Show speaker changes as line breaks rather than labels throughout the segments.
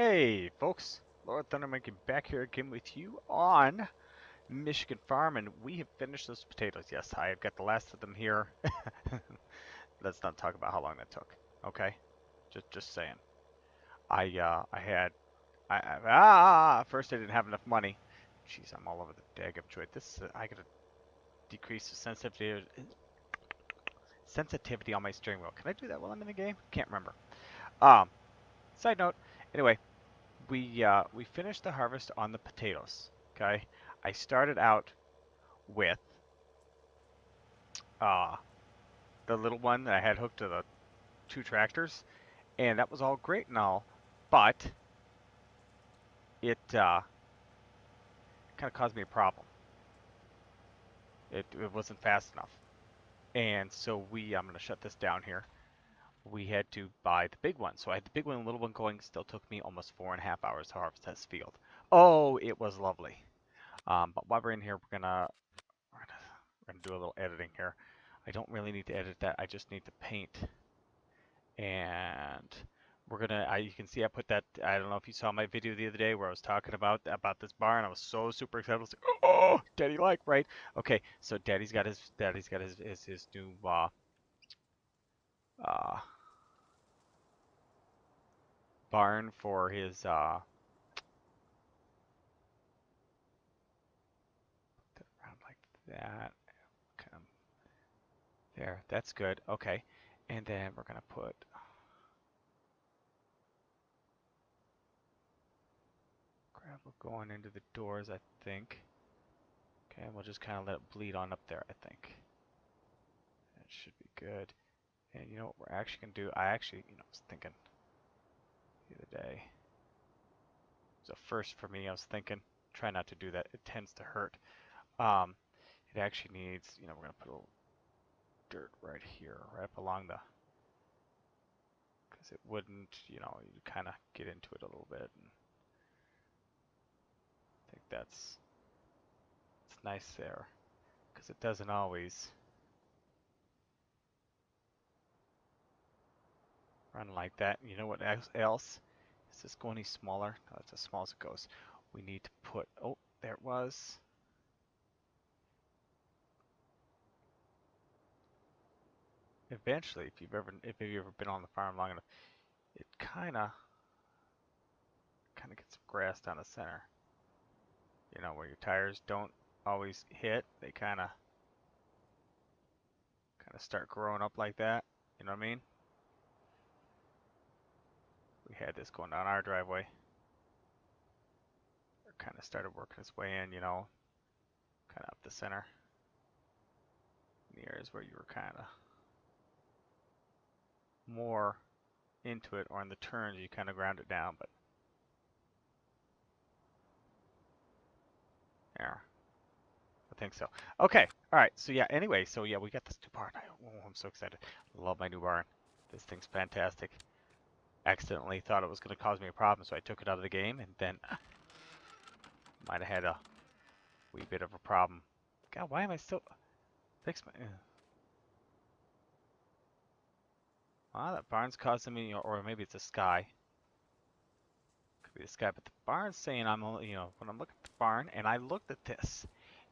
Hey folks, Lord Thundermonkey back here again with you on Michigan Farm, and we have finished those potatoes. Yes, I have got the last of them here. Let's not talk about how long that took. Okay, just saying. I had first I didn't have enough money. Jeez, I'm all over the daggum joint. This I gotta decrease the sensitivity on my steering wheel. Can I do that while I'm in the game? Can't remember. Um, Side note. Anyway. We finished the harvest on the potatoes. Okay, I started out with uh, the little one that I had hooked to the two tractors, and that was all great and all, but it kind of caused me a problem. It wasn't fast enough, and so I'm going to shut this down here. We had to buy the big one, so I had the big one and the little one going. Still took me almost 4.5 hours to harvest this field. Oh, it was lovely. But while we're in here, we're gonna do a little editing here. I don't really need to edit that. I just need to paint. And we're gonna. You can see I put that. I don't know if you saw my video the other day where I was talking about this barn. I was so super excited. I was like, oh, Daddy, like, right? Okay, so Daddy's got his new uh, barn for his around like that. Kind of there. That's good. Okay, and then we're gonna put gravel going into the doors, I think. Okay, we'll just kind of let it bleed on up there, I think. That should be good. And you know what we're actually going to do? I actually, was thinking the other day. It was a first for me. I was thinking, try not to do that. It tends to hurt. It actually needs, we're going to put a little dirt right here, right up along the, because it wouldn't, you kind of get into it a little bit. And I think it's nice there, because it doesn't always run like that. You know what else? Is this going any smaller? No, that's as small as it goes. We need to put, oh, there it was. Eventually, if you've ever been on the farm long enough, it kind of gets some grass down the center. Where your tires don't always hit, they kind of start growing up like that. You know what I mean? We had this going down our driveway. It kind of started working its way in, kind of up the center. In the areas where you were kind of more into it, or in the turns you kind of ground it down, but there. I think so. Okay. All right. So yeah. Anyway. So yeah, we got this new barn. I'm so excited. Love my new barn. This thing's fantastic. Accidentally thought it was going to cause me a problem, so I took it out of the game, and then might have had a wee bit of a problem. God, why am I still fix my? Ah, that barn's causing me, or maybe it's a sky. Could be the sky, but the barn's saying I'm only, when I'm looking at the barn, and I looked at this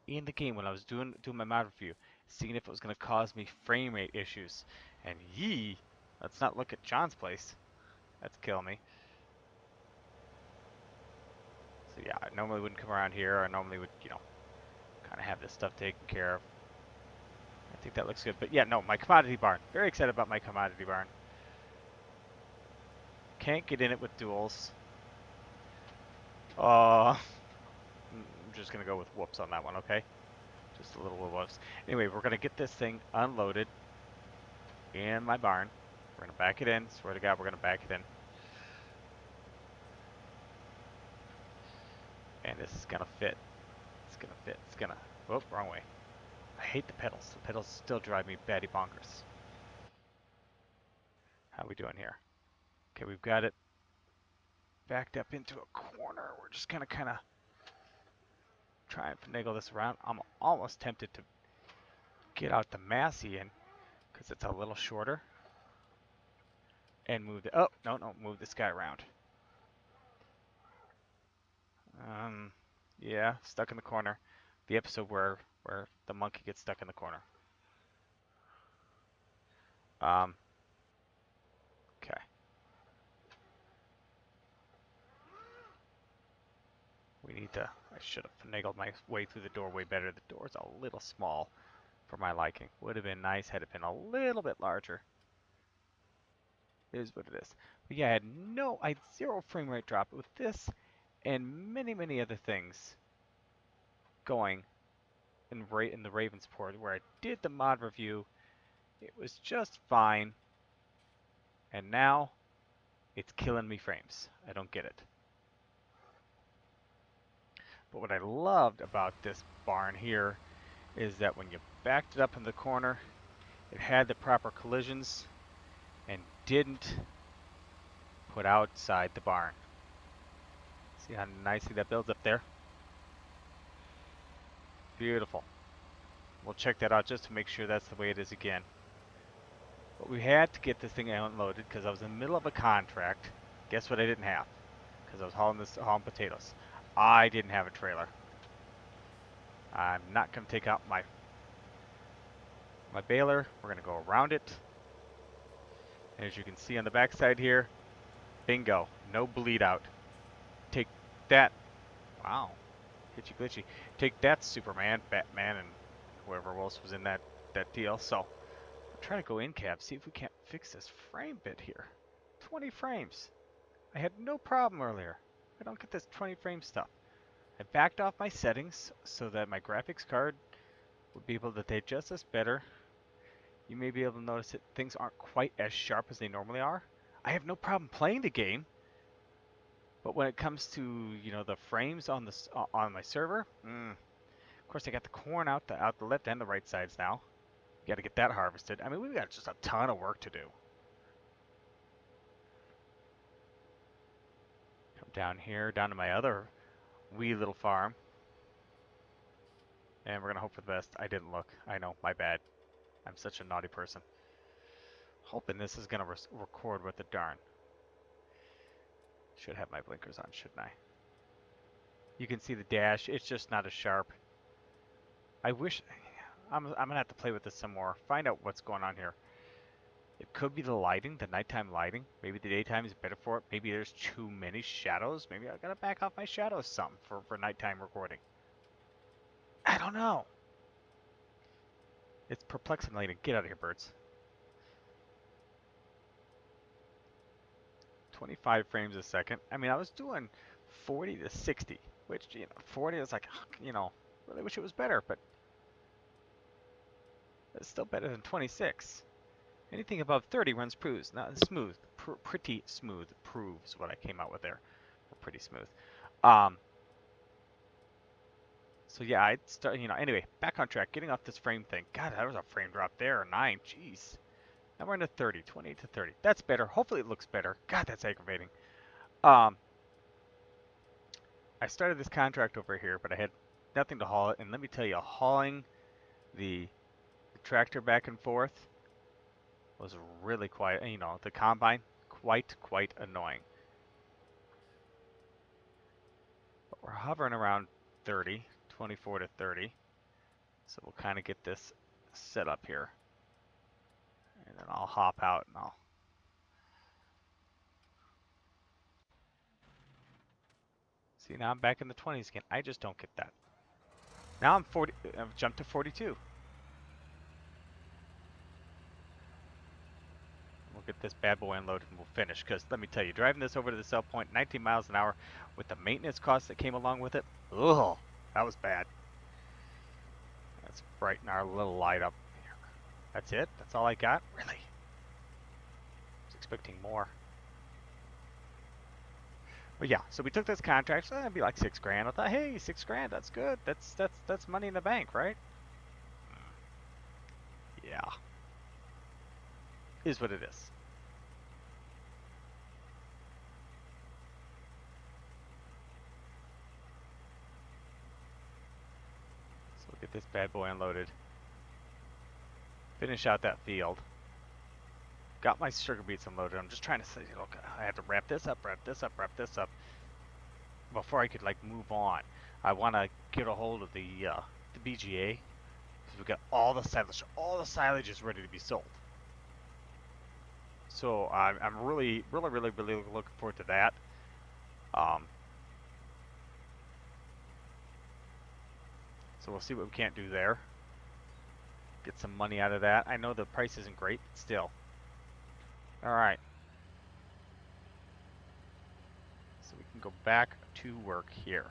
in the game when I was doing my mod review, seeing if it was going to cause me frame rate issues. And let's not look at John's place. That's killing me. So yeah, I normally wouldn't come around here. I normally would, kind of have this stuff taken care of. I think that looks good. But yeah, no, my commodity barn. Very excited about my commodity barn. Can't get in it with duals. I'm just going to go with whoops on that one, okay? Just a little whoops. Anyway, we're going to get this thing unloaded in my barn. We're going to back it in. Swear to God, we're going to back it in. And this is going to fit. It's going to fit. It's going to... Oh, wrong way. I hate the pedals. The pedals still drive me batty bonkers. How we doing here? Okay, we've got it backed up into a corner. We're just going to kind of try and finagle this around. I'm almost tempted to get out the Massey in because it's a little shorter. And move the... Oh, no, move this guy around. Yeah, stuck in the corner. The episode where the monkey gets stuck in the corner. Um, okay. We need to. I should have finagled my way through the door way better. The door's a little small for my liking. Would have been nice had it been a little bit larger. It is what it is. But yeah, I had zero frame rate drop with this and many other things going in the Ravensport where I did the mod review. It was just fine, and now it's killing me frames. I don't get it. But what I loved about this barn here is that when you backed it up in the corner, it had the proper collisions and didn't put outside the barn. See how nicely that builds up there? Beautiful. We'll check that out just to make sure that's the way it is again. But we had to get this thing unloaded because I was in the middle of a contract. Guess what I didn't have? Because I was hauling potatoes. I didn't have a trailer. I'm not going to take out my baler. We're going to go around it. And as you can see on the back side here, bingo, no bleed out. Take that. Wow. Hitchy glitchy. Take that, Superman, Batman, and whoever else was in that deal. So, I'll try to go in cab, see if we can't fix this frame bit here. 20 frames. I had no problem earlier. I don't get this 20 frame stuff. I backed off my settings so that my graphics card would be able to digest this better. You may be able to notice that things aren't quite as sharp as they normally are. I have no problem playing the game, but when it comes to the frames on my server, of course I got the corn out the left and the right sides now. Got to get that harvested. I mean, we've got just a ton of work to do. Come down here, down to my other wee little farm. And we're going to hope for the best. I didn't look. I know, my bad. I'm such a naughty person. Hoping this is going to record with the darn. Should have my blinkers on, shouldn't I? You can see the dash. It's just not as sharp. I wish... I'm going to have to play with this some more. Find out what's going on here. It could be the lighting, the nighttime lighting. Maybe the daytime is better for it. Maybe there's too many shadows. Maybe I gotta back off my shadows some for nighttime recording. I don't know. It's perplexing lighting. Get out of here, birds. 25 frames a second. I mean, I was doing 40 to 60, which, 40 is like, really wish it was better, but it's still better than 26. Anything above 30 runs proves. Not smooth. Pretty smooth proves what I came out with there. Pretty smooth. So yeah, I'd start, anyway, back on track, getting off this frame thing. God, that was a frame drop there, 9, jeez. Now we're into 30, 28 to 30. That's better. Hopefully it looks better. God, that's aggravating. I started this contract over here, but I had nothing to haul it. And let me tell you, hauling the tractor back and forth was really quite, the combine, quite annoying. But we're hovering around 30, 24 to 30. So we'll kind of get this set up here. And then I'll hop out and I'll... See, now I'm back in the 20s again. I just don't get that. Now I'm 40, I've jumped to 42. We'll get this bad boy unloaded and we'll finish. Because let me tell you, driving this over to the sell point, 19 miles an hour, with the maintenance costs that came along with it, ugh, that was bad. Let's brighten our little light up here. That's it? That's all I got? Really? I was expecting more. But yeah, so we took this contract, so that'd be like $6,000. I thought, hey, $6,000, that's good. That's money in the bank, right? Yeah. Is what it is. So we'll get this bad boy unloaded. Finish out that field. Got my sugar beets unloaded. I'm just trying to say, look, I have to wrap this up, wrap this up, wrap this up. before I could like move on, I want to get a hold of the BGA because we got all the silage is ready to be sold. So I'm really looking forward to that. Um, so we'll see what we can't do there. Get some money out of that. I know the price isn't great, but still. All right. So we can go back to work here.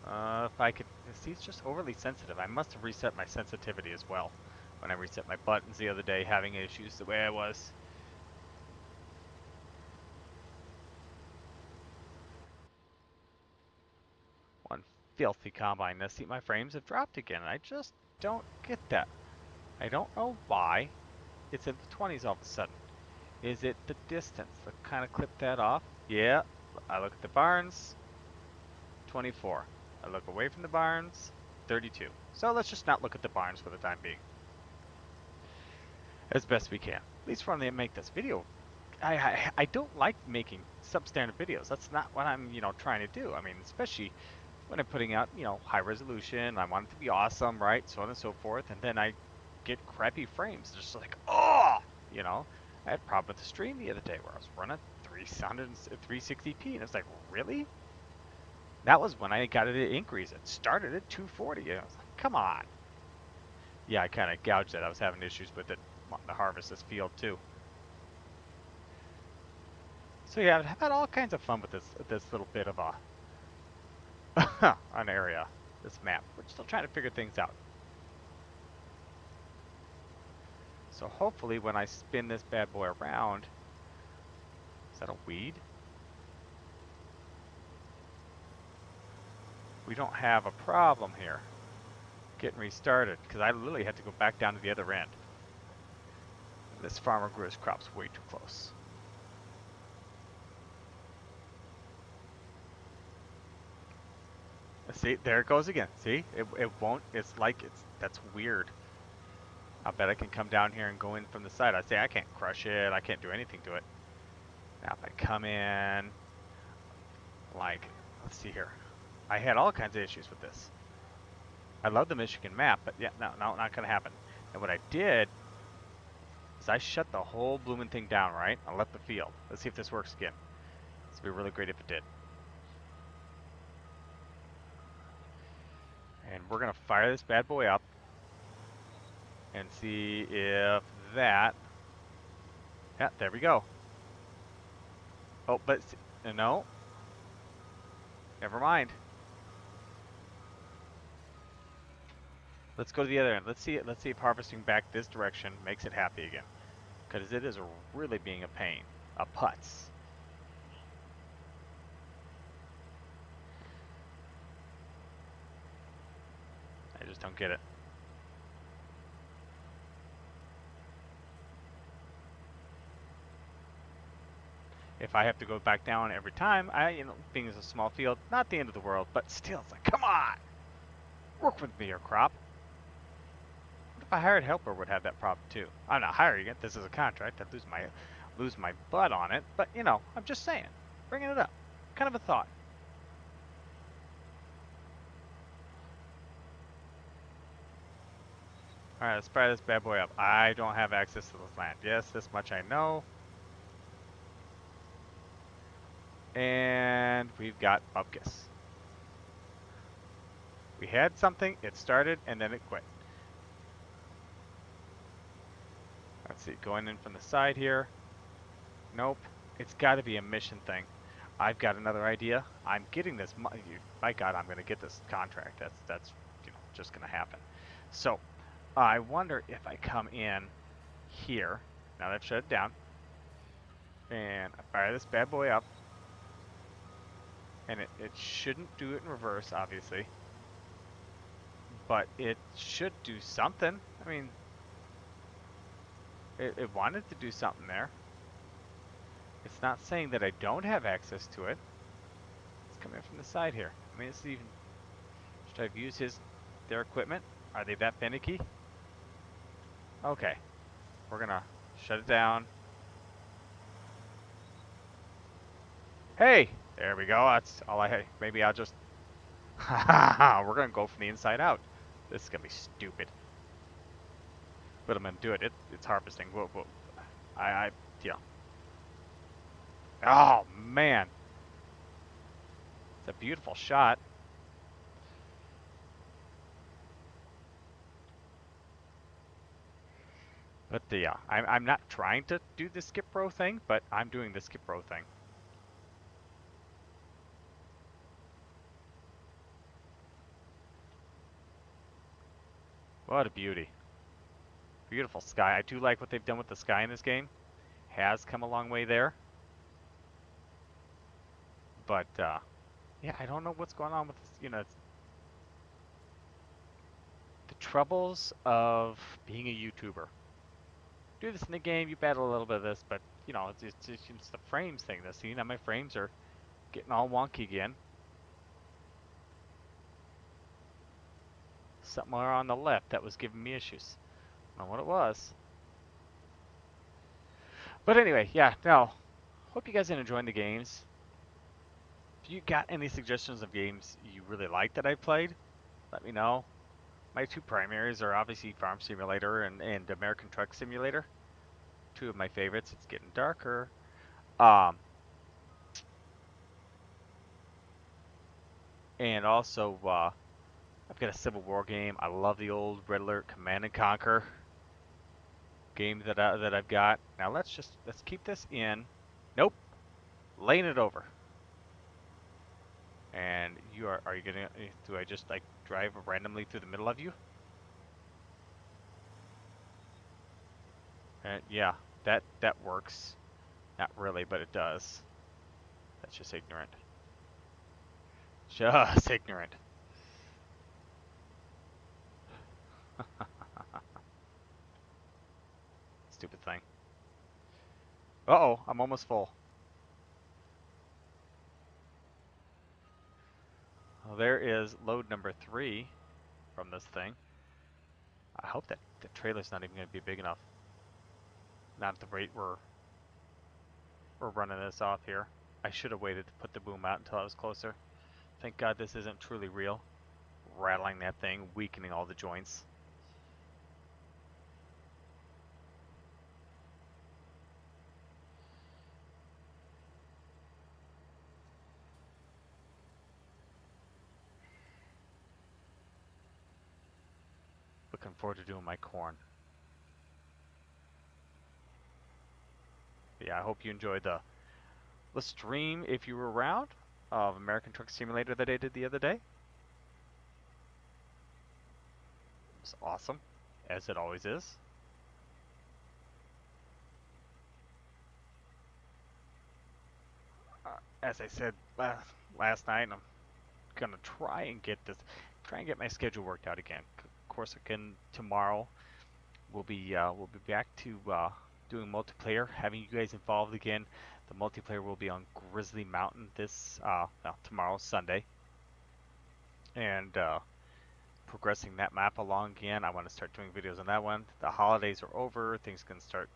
If I could, see, it's just overly sensitive. I must have reset my sensitivity as well. When I reset my buttons the other day, having issues the way I was. One filthy combine. Now see, my frames have dropped again. I just don't get that. I don't know why. It's in the 20s all of a sudden. Is it the distance? Let's kind of clip that off. Yeah, I look at the barns, 24. I look away from the barns, 32. So let's just not look at the barns for the time being. As best we can. At least when they make this video. I don't like making substandard videos. That's not what I'm, trying to do. I mean, especially when I'm putting out, high resolution. I want it to be awesome, right? So on and so forth. And then I get crappy frames. It's just like, oh, you know. I had a problem with the stream the other day where I was running 360p, and it's like, really? That was when I got it at increase. It started at 240. And I was like, come on. Yeah, I kind of gouged it. I was having issues with it wanting to harvest this field too. So yeah, I've had all kinds of fun with this little bit of an area, this map. We're still trying to figure things out. So hopefully when I spin this bad boy around, is that a weed? We don't have a problem here getting restarted because I literally had to go back down to the other end. This farmer grew his crops way too close. See, there it goes again. See, it won't, that's weird. I bet I can come down here and go in from the side. I say I can't crush it, I can't do anything to it. Now if I come in, like, let's see here. I had all kinds of issues with this. I love the Michigan map, but yeah, no, not gonna happen. And what I did is I shut the whole blooming thing down, right? I left the field. Let's see if this works again. This would be really great if it did. And we're gonna fire this bad boy up and see if that, yeah, there we go. Oh, but no, never mind. Let's go to the other end. Let's see if harvesting back this direction makes it happy again. Because it is really being a pain. A putz. I just don't get it. If I have to go back down every time, being as a small field, not the end of the world, but still, it's like, come on! Work with me, your crop. What if a hired helper would have that problem too? I'm not hiring it. This is a contract. I'd lose my butt on it. But I'm just saying, bringing it up. Kind of a thought. All right, let's fire this bad boy up. I don't have access to this land. Yes, this much I know. And we've got bupkis. We had something, it started, and then it quit. Let's see, going in from the side here. Nope, it's got to be a mission thing. I've got another idea. I'm getting this. My God, I'm going to get this contract. That's just going to happen. So I wonder if I come in here. Now that I've shut it down, and I fire this bad boy up, and it shouldn't do it in reverse, obviously, but it should do something. I mean, it wanted to do something there. It's not saying that I don't have access to it. Let's come in from the side here. I mean, it's even. Should I use their equipment? Are they that finicky? Okay, we're gonna shut it down. Hey, there we go. That's all I had. Maybe I'll just. We're gonna go from the inside out. This is gonna be stupid, but I'm gonna do it. It's harvesting. Whoa, whoa. Yeah. Oh man, it's a beautiful shot. But yeah, I'm not trying to do the skip row thing, but I'm doing the skip row thing. What a beauty. Beautiful sky. I do like what they've done with the sky in this game. Has come a long way there. But yeah, I don't know what's going on with this, the troubles of being a YouTuber. Do this in the game, you battle a little bit of this, but it's the frames thing. See, now my frames are getting all wonky again. Somewhere on the left that was giving me issues. I don't know what it was. But anyway, yeah, no. Hope you guys are enjoying the games. If you got any suggestions of games you really like that I played, let me know. My two primaries are obviously Farm Simulator and American Truck Simulator. Two of my favorites. It's getting darker. Um, and also, I've got a Civil War game. I love the old Red Alert Command and Conquer game that I've got. Now let's keep this in. Nope, laying it over. And are you gonna? Do I just like drive randomly through the middle of you? Yeah, that works. Not really, but it does. That's just ignorant. Just ignorant. Stupid thing. Uh-oh, I'm almost full. Well, there is load number 3 from this thing. I hope that the trailer's not even going to be big enough. Not at the rate we're running this off here. I should have waited to put the boom out until I was closer. Thank God this isn't truly real. Rattling that thing, weakening all the joints. Looking forward to doing my corn. But yeah, I hope you enjoyed the stream if you were around of American Truck Simulator that I did the other day. It was awesome, as it always is. As I said last night, I'm gonna try and get my schedule worked out again. Of course, again tomorrow we'll be back to doing multiplayer, having you guys involved again. The multiplayer will be on Grizzly Mountain tomorrow, Sunday, and progressing that map along again. I want to start doing videos on that one. The holidays are over, things can start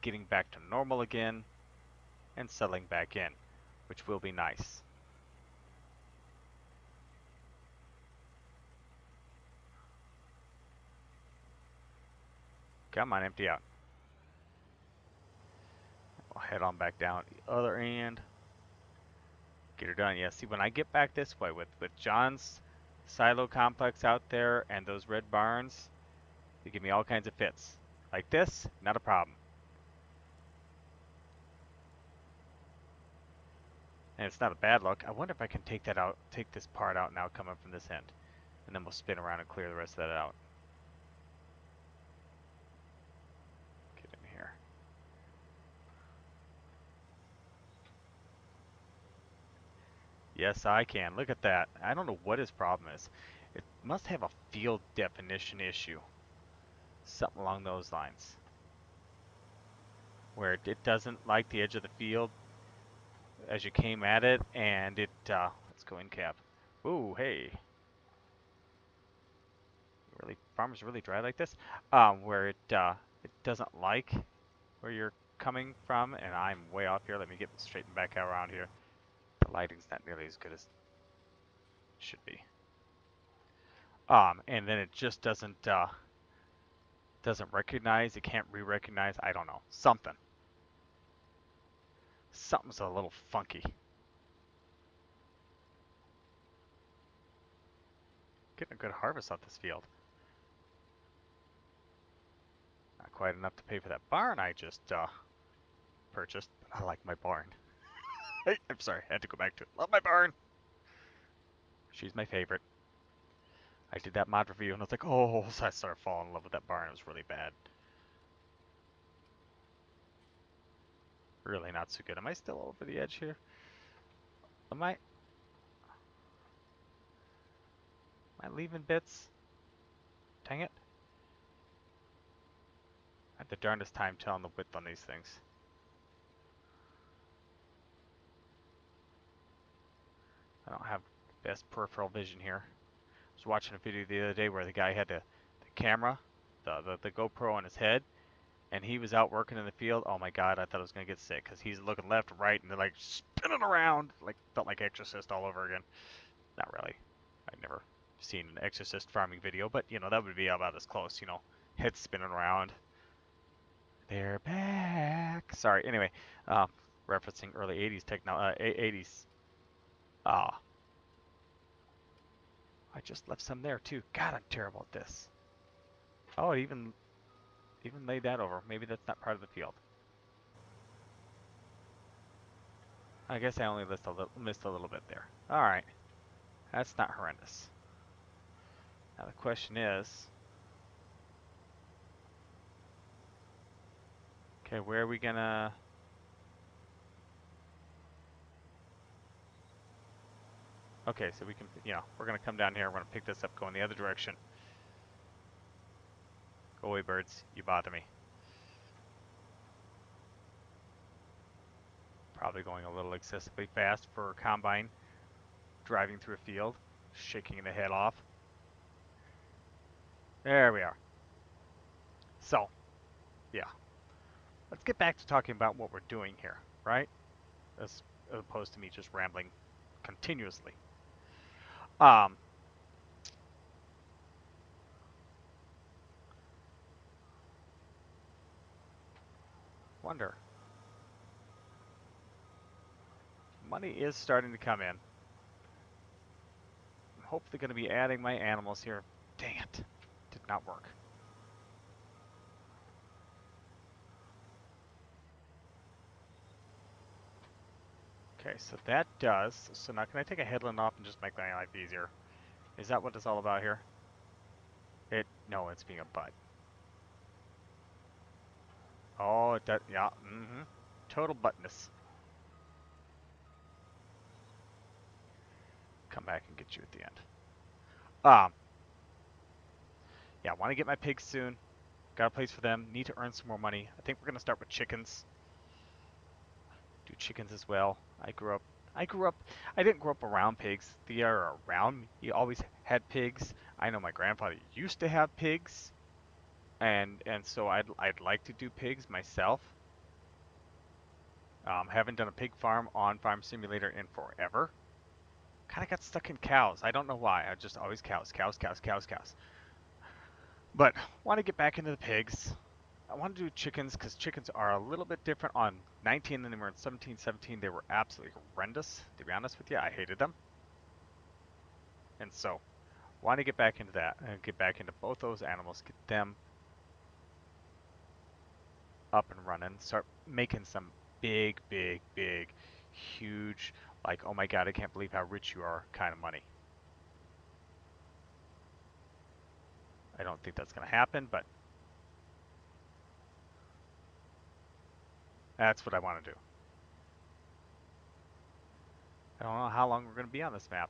getting back to normal again and settling back in, which will be nice. Come on, empty out. I'll head on back down the other end. Get her done. Yeah, see, when I get back this way with John's silo complex out there and those red barns, they give me all kinds of fits. Like this, not a problem. And it's not a bad look. I wonder if I can take this part out now coming from this end. And then we'll spin around and clear the rest of that out. Get in here. Yes, I can. Look at that. I don't know what his problem is. It must have a field definition issue. Something along those lines. Where it doesn't like the edge of the field as you came at it, and let's go in cap. Ooh, hey. Really, farmers really dry like this? Where it doesn't like where you're coming from, and I'm way off here. Let me get straightened back around here. The lighting's not nearly as good as it should be. And then it just doesn't recognize. It can't re-recognize. I don't know. Something's a little funky. Getting a good harvest off this field. Not quite enough to pay for that barn I just purchased. I like my barn. I'm sorry, I had to go back to it. Love my barn. She's my favorite. I did that mod review and I was like, oh, so I started falling in love with that barn. It was really bad. Really not so good. Am I still over the edge here? Am I leaving bits? Dang it. I had the darndest time telling the width on these things. I don't have the best peripheral vision here. I was watching a video the other day where the guy had the camera, the GoPro on his head, and he was out working in the field. Oh my god, I thought I was going to get sick because he's looking left and right and they're like spinning around. Like, felt like Exorcist all over again. Not really. I've never seen an Exorcist farming video, but you know, that would be about as close, you know, head spinning around. They're back. Sorry, anyway, referencing early 80s technology, 80s. I just left some there too. God, I'm terrible at this. Oh, it even laid that over. Maybe that's not part of the field. I guess I only missed a little bit there. All right, that's not horrendous. Now the question is, okay, where are we gonna? Okay, so we can, you know, we're gonna come down here. We're gonna pick this up, go in the other direction. Go away, birds. You bother me. Probably going a little excessively fast for a combine. Driving through a field, shaking the head off. There we are. So, yeah. Let's get back to talking about what we're doing here, right? As opposed to me just rambling continuously. Wonder. Money is starting to come in. I'm hopefully going to be adding my animals here. Dang it. Did not work. Okay, so that does. So now can I take a headland off and just make my life easier? Is that what it's all about here? No, it's being a butt. Oh, it does, yeah, Total buttness. Come back and get you at the end. Yeah, I want to get my pigs soon. Got a place for them. Need to earn some more money. I think we're going to start with chickens. Do chickens as well. I didn't grow up around pigs. They are around me. You always had pigs. I know my grandfather used to have pigs. And so I'd like to do pigs myself. Haven't done a pig farm on Farm Simulator in forever. Kind of got stuck in cows. I don't know why. I just always cows. But want to get back into the pigs. I want to do chickens because chickens are a little bit different on 19 than they were in 17. 17, they were absolutely horrendous. To be honest with you, I hated them. And so, want to get back into that and get back into both those animals, get them up and running, start making some big, huge, like, oh my god, I can't believe how rich you are kind of money. I don't think that's going to happen, but that's what I want to do. I don't know how long we're going to be on this map.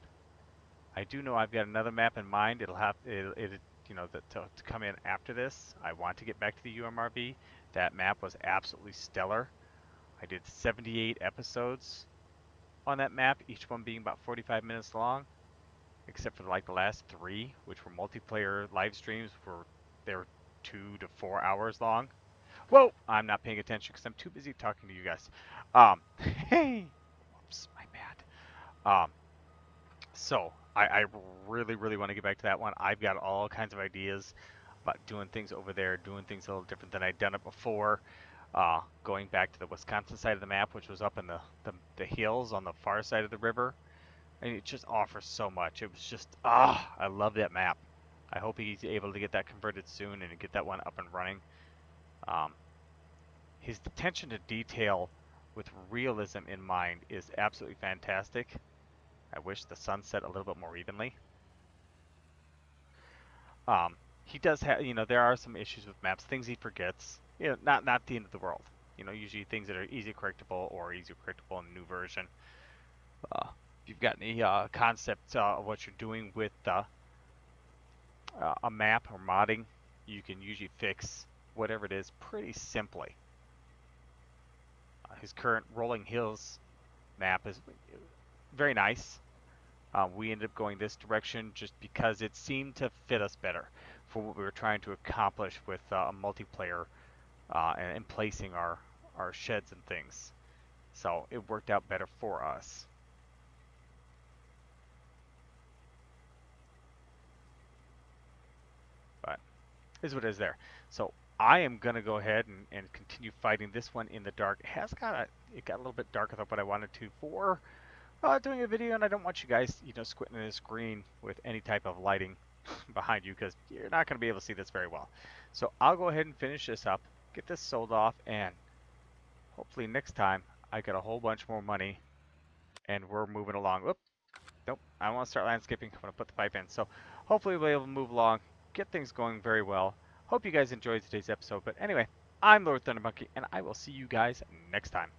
I do know I've got another map in mind. It'll have you know, to come in after this. I want to get back to the UMRB. That map was absolutely stellar. I did 78 episodes on that map, each one being about 45 minutes long, except for like the last 3, which were multiplayer live streams. They were 2 to 4 hours long. Whoa! I'm not paying attention because I'm too busy talking to you guys. Um, hey! Whoops, my bad. So I really, really want to get back to that one. I've got all kinds of ideas about doing things over there, doing things a little different than I'd done it before. Going back to the Wisconsin side of the map, which was up in the hills on the far side of the river. And it just offers so much. It was just, I love that map. I hope he's able to get that converted soon and get that one up and running. Um, his attention to detail with realism in mind is absolutely fantastic. I wish the sun set a little bit more evenly. Um, he does have, there are some issues with maps, things he forgets. Not the end of the world. Usually things that are easy correctable or easy correctable in the new version. If you've got any concept of what you're doing with a map or modding, you can usually fix whatever it is pretty simply. His current Rolling Hills map is very nice. We ended up going this direction just because it seemed to fit us better for what we were trying to accomplish with multiplayer and placing our sheds and things. So it worked out better for us. But is what is there. So I am gonna go ahead and continue fighting this one in the dark. It got a little bit darker than what I wanted to for doing a video, and I don't want you guys, squinting at the screen with any type of lighting behind you because you're not going to be able to see this very well. So I'll go ahead and finish this up, get this sold off, and hopefully next time I get a whole bunch more money and we're moving along. Oop, nope, I want to start landscaping. I'm going to put the pipe in. So hopefully we'll be able to move along, get things going very well. Hope you guys enjoyed today's episode. But anyway, I'm Lord Thunder Monkey, and I will see you guys next time.